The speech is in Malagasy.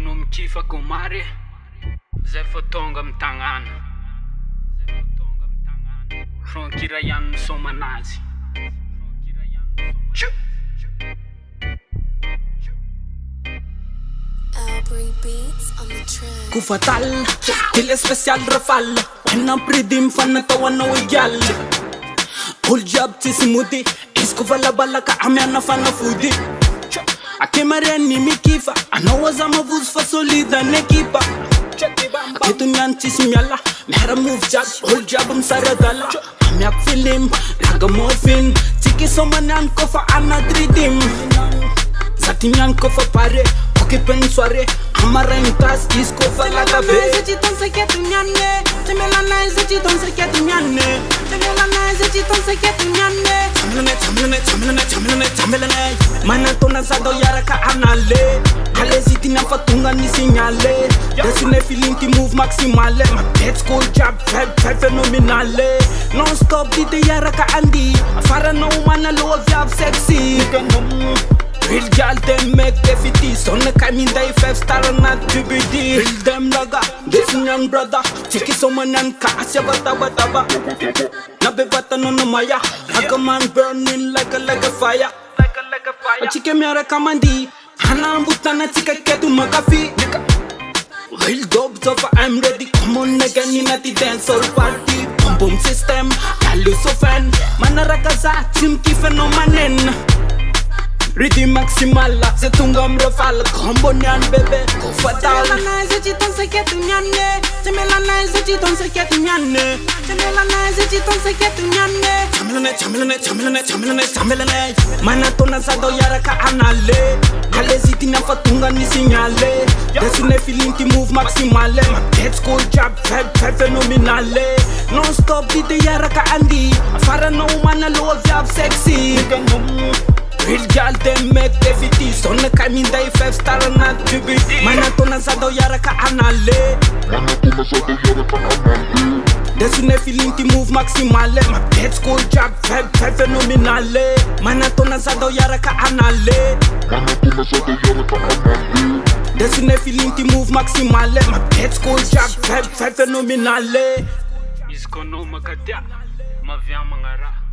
no mikifako mare zay fa tonga amin'ny tagnana Frankira ihany misoma anazy Kufatal, kile special rafal Henna pridim fanatawanao egal Hold job tisimuti Isku vala balaka amyana fana fudi Akemariani mikifa Anawaza mavuz fa solida nekipa Akitu nyanti simyala Mehra move job, hold job msaradala Amyak film, laga morphine Tiki somanyan kofa anadridim Zati nyan kofa pare Okipen soare Amarain tas isko fala kabe Zati ton seketu nyane Temelana zati ton seketu nyane Temelana zati ton seketu nyane Chamelane Mana tona sado yara ka anale Ale ziti na fatunga ni signale Desune feeling ti move maximale My dead school job, fed phenomenale Non-stop dite yara ka andi Afara no mana low vibe sexy Real girl them make the fitty Sonne kai min day 5-star not TBD Real them laga, this young brother Chiki somanan ka asya bata Nabe bata no maya Raga man burning like a fire Chike miara kamandi Hana ambutana chika ketu makafi Real dope sofa I'm ready Come on again in at the dance or party Boom boom system, kalu so fan Manarakaza chimki phenomenon Riti maximala, se tungam rafal Combo nyan bebe, go fatal Temelana zati ton seketu nyane Temelana zati ton seketu nyane Temelana zati ton seketu nyane Chamelane Mana tona sado yara ka anale Ale ziti na fatunga ni signale Desune feeling ti move maximale My dead school job, fed phenomenale Non-stop dite yara ka andi Afara no mana low vibe sexy Real girl them make the fitty Sonne kai min day 5-star not TBD Mana tona sado yara ka anale Desune feeling ti move maximale My dead school job, fed phenomenale Mana tona sado yara ka anale Desune feeling ti move maximale My dead school job, fed phenomenale Izy koa anao magadia Mavian magnaraha